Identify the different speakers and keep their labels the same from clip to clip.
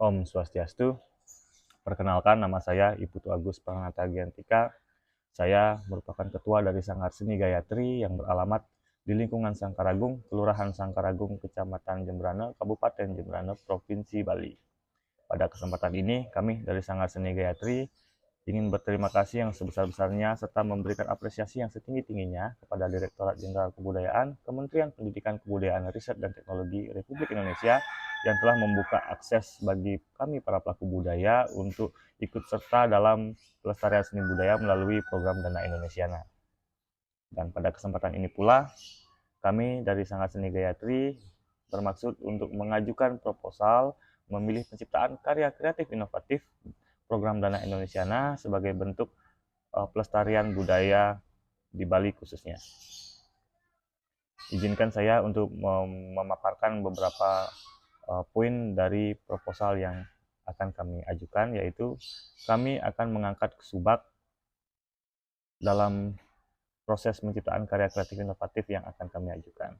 Speaker 1: Om Swastiastu. Perkenalkan, nama saya Iputu Agus Pranata Giantika. Saya merupakan ketua dari Sanggar Seni Gayatri yang beralamat di lingkungan Sangkaragung, Kelurahan Sangkaragung, Kecamatan Jembrana, Kabupaten Jembrana, Provinsi Bali. Pada kesempatan ini, kami dari Sanggar Seni Gayatri ingin berterima kasih yang sebesar-besarnya serta memberikan apresiasi yang setinggi-tingginya kepada Direktorat Jenderal Kebudayaan, Kementerian Pendidikan Kebudayaan Riset dan Teknologi Republik Indonesia yang telah membuka akses bagi kami para pelaku budaya untuk ikut serta dalam pelestarian seni budaya melalui program Dana Indonesiana. Dan pada kesempatan ini pula, kami dari Sanggar Seni Gayatri bermaksud untuk mengajukan proposal memilih penciptaan karya kreatif inovatif program Dana Indonesiana sebagai bentuk pelestarian budaya di Bali khususnya. Izinkan saya untuk memaparkan beberapa poin dari proposal yang akan kami ajukan, yaitu kami akan mengangkat subak dalam proses penciptaan karya kreatif inovatif yang akan kami ajukan.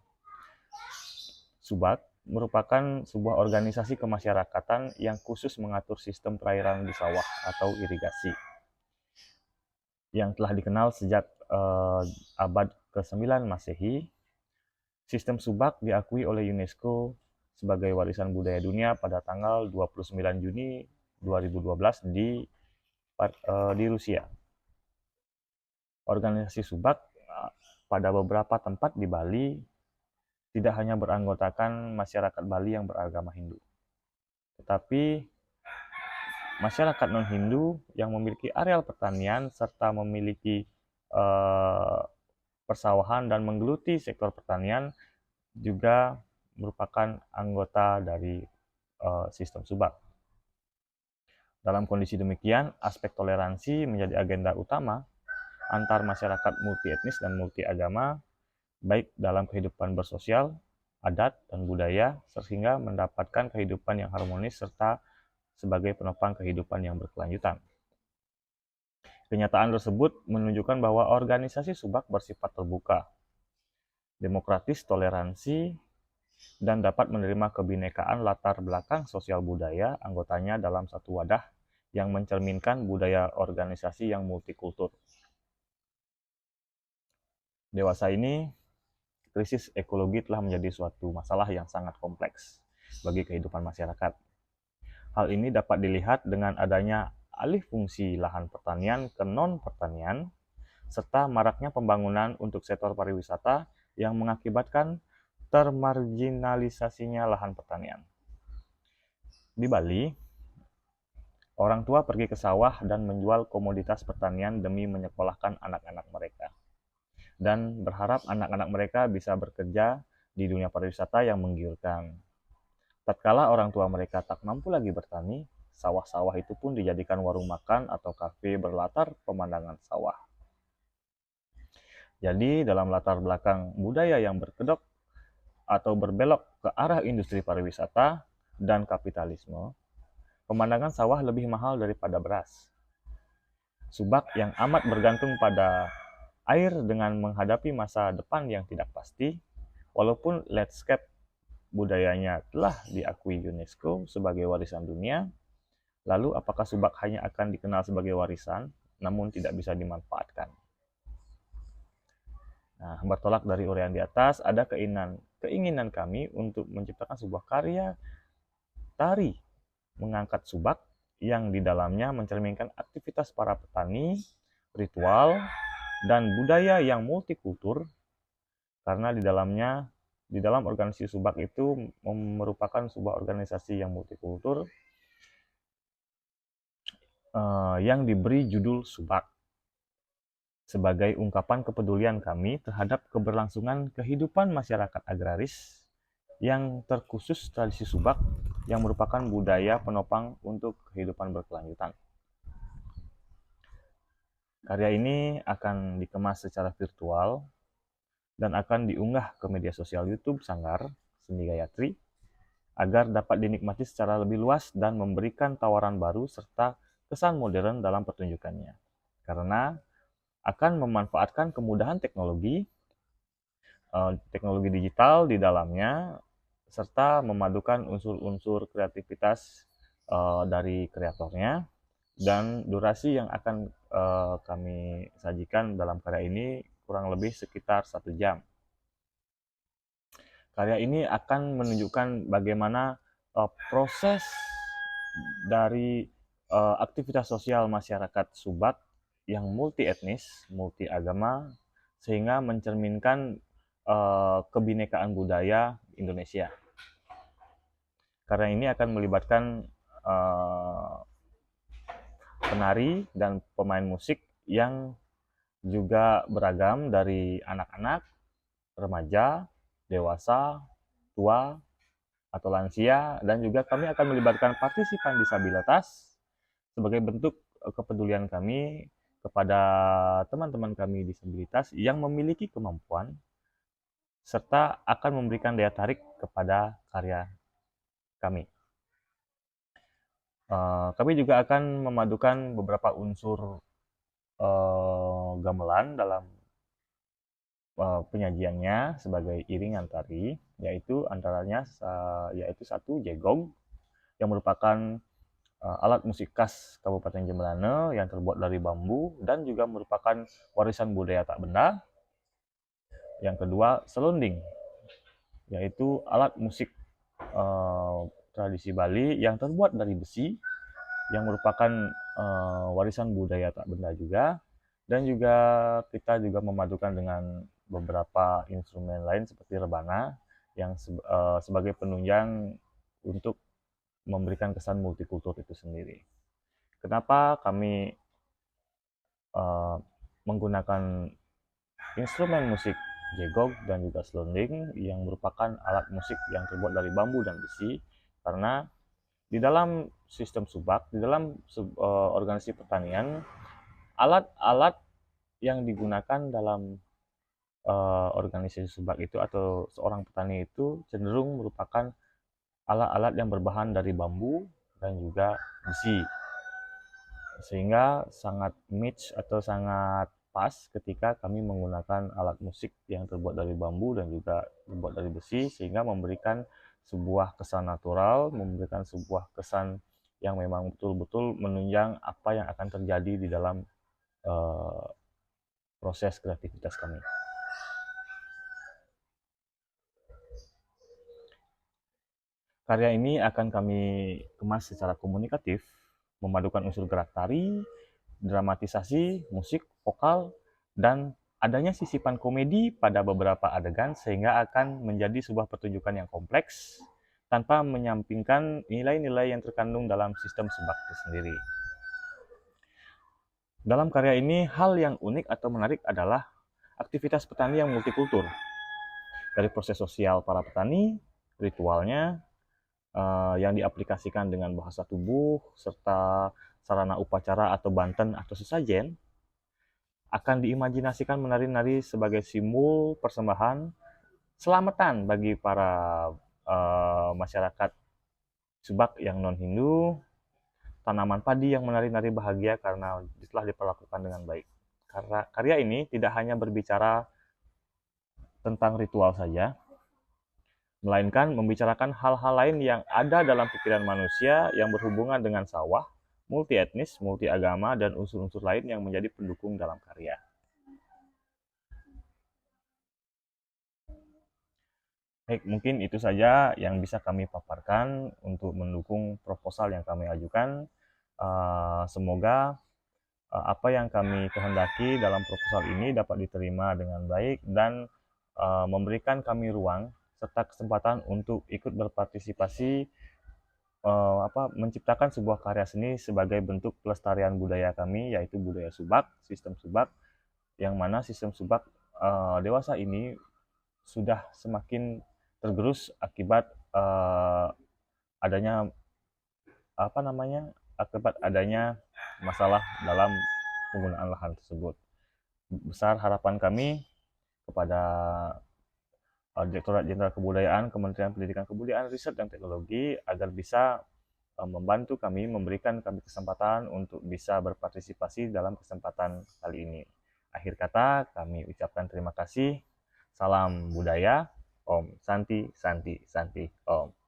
Speaker 1: Subak merupakan sebuah organisasi kemasyarakatan yang khusus mengatur sistem perairan di sawah atau irigasi yang telah dikenal sejak abad ke-9 Masehi. Sistem Subak diakui oleh UNESCO sebagai warisan budaya dunia pada tanggal 29 Juni 2012 di Rusia. Organisasi Subak pada beberapa tempat di Bali tidak hanya beranggotakan masyarakat Bali yang beragama Hindu, tetapi masyarakat non-Hindu yang memiliki areal pertanian serta memiliki persawahan dan menggeluti sektor pertanian juga merupakan anggota dari sistem Subak. Dalam kondisi demikian, aspek toleransi menjadi agenda utama antar masyarakat multi etnis dan multi agama, baik dalam kehidupan bersosial, adat, dan budaya, sehingga mendapatkan kehidupan yang harmonis serta sebagai penopang kehidupan yang berkelanjutan. Kenyataan tersebut menunjukkan bahwa organisasi Subak bersifat terbuka, demokratis, toleransi, dan dapat menerima kebinekaan latar belakang sosial budaya anggotanya dalam satu wadah yang mencerminkan budaya organisasi yang multikultur. Dewasa ini, krisis ekologi telah menjadi suatu masalah yang sangat kompleks bagi kehidupan masyarakat. Hal ini dapat dilihat dengan adanya alih fungsi lahan pertanian ke non-pertanian, serta maraknya pembangunan untuk sektor pariwisata yang mengakibatkan termarginalisasinya lahan pertanian. Di Bali, orang tua pergi ke sawah dan menjual komoditas pertanian demi menyekolahkan anak-anak mereka, dan berharap anak-anak mereka bisa bekerja di dunia pariwisata yang menggiurkan. Tatkala orang tua mereka tak mampu lagi bertani, sawah-sawah itu pun dijadikan warung makan atau kafe berlatar pemandangan sawah. Jadi dalam latar belakang budaya yang berkedok atau berbelok ke arah industri pariwisata dan kapitalisme, pemandangan sawah lebih mahal daripada beras. Subak yang amat bergantung pada air dengan menghadapi masa depan yang tidak pasti, walaupun landscape budayanya telah diakui UNESCO sebagai warisan dunia, lalu apakah Subak hanya akan dikenal sebagai warisan, namun tidak bisa dimanfaatkan? Nah, bertolak dari uraian di atas, ada keinginan kami untuk menciptakan sebuah karya tari mengangkat subak yang di dalamnya mencerminkan aktivitas para petani, ritual, dan budaya yang multikultur, karena di dalam organisasi subak itu merupakan sebuah organisasi yang multikultur yang diberi judul Subak sebagai ungkapan kepedulian kami terhadap keberlangsungan kehidupan masyarakat agraris yang terkhusus tradisi Subak yang merupakan budaya penopang untuk kehidupan berkelanjutan. Karya ini akan dikemas secara virtual dan akan diunggah ke media sosial YouTube Sanggar Seni Gayatri agar dapat dinikmati secara lebih luas dan memberikan tawaran baru serta kesan modern dalam pertunjukannya. Karena akan memanfaatkan kemudahan teknologi digital di dalamnya serta memadukan unsur-unsur kreativitas dari kreatornya, dan durasi yang akan kami sajikan dalam karya ini kurang lebih sekitar 1 jam. Karya ini akan menunjukkan bagaimana proses dari aktivitas sosial masyarakat Subak yang multi etnis, multi agama, sehingga mencerminkan kebinekaan budaya Indonesia. Karya ini akan melibatkan penari dan pemain musik yang juga beragam dari anak-anak, remaja, dewasa, tua, atau lansia, dan juga kami akan melibatkan partisipan disabilitas sebagai bentuk kepedulian kami kepada teman-teman kami disabilitas yang memiliki kemampuan serta akan memberikan daya tarik kepada karya kami. Kami juga akan memadukan beberapa unsur gamelan dalam penyajiannya sebagai iringan tari, yaitu antaranya yaitu 1 jegog yang merupakan alat musik khas Kabupaten Jemberana yang terbuat dari bambu dan juga merupakan warisan budaya tak benda. Yang kedua, selonding, yaitu alat musik tradisi Bali yang terbuat dari besi yang merupakan warisan budaya tak benda juga. Dan juga kita juga memadukan dengan beberapa instrumen lain seperti rebana yang sebagai penunjang untuk memberikan kesan multikultur itu sendiri. Kenapa kami menggunakan instrumen musik jegog dan juga selonding yang merupakan alat musik yang terbuat dari bambu dan besi? Karena di dalam sistem Subak, di dalam organisasi pertanian, alat-alat yang digunakan dalam organisasi Subak itu atau seorang petani itu cenderung merupakan alat-alat yang berbahan dari bambu dan juga besi, sehingga sangat match atau sangat pas ketika kami menggunakan alat musik yang terbuat dari bambu dan juga terbuat dari besi, sehingga memberikan sebuah kesan natural, memberikan sebuah kesan yang memang betul-betul menunjang apa yang akan terjadi di dalam proses kreativitas kami. Karya ini akan kami kemas secara komunikatif, memadukan unsur gerak tari, dramatisasi, musik, vokal, dan adanya sisipan komedi pada beberapa adegan sehingga akan menjadi sebuah pertunjukan yang kompleks tanpa menyampingkan nilai-nilai yang terkandung dalam sistem Subak itu sendiri. Dalam karya ini, hal yang unik atau menarik adalah aktivitas petani yang multikultur. Dari proses sosial para petani, ritualnya, yang diaplikasikan dengan bahasa tubuh, serta sarana upacara atau banten atau sesajen, akan diimajinasikan menari-nari sebagai simbol persembahan selamatan bagi para masyarakat Subak yang non-Hindu, tanaman padi yang menari-nari bahagia karena telah diperlakukan dengan baik. Karena karya ini tidak hanya berbicara tentang ritual saja, melainkan membicarakan hal-hal lain yang ada dalam pikiran manusia yang berhubungan dengan sawah, multi etnis, multi agama, dan unsur-unsur lain yang menjadi pendukung dalam karya. Baik, mungkin itu saja yang bisa kami paparkan untuk mendukung proposal yang kami ajukan. Semoga apa yang kami kehendaki dalam proposal ini dapat diterima dengan baik dan memberikan kami ruang serta kesempatan untuk ikut berpartisipasi menciptakan sebuah karya seni sebagai bentuk pelestarian budaya kami, yaitu budaya Subak, sistem Subak, yang mana sistem Subak dewasa ini sudah semakin tergerus akibat adanya akibat adanya masalah dalam penggunaan lahan tersebut. Besar harapan kami kepada Direktorat Jenderal Kebudayaan, Kementerian Pendidikan Kebudayaan, Riset dan Teknologi agar bisa membantu kami, memberikan kami kesempatan untuk bisa berpartisipasi dalam kesempatan kali ini. Akhir kata, kami ucapkan terima kasih. Salam budaya. Om Santi, Santi, Santi, Om.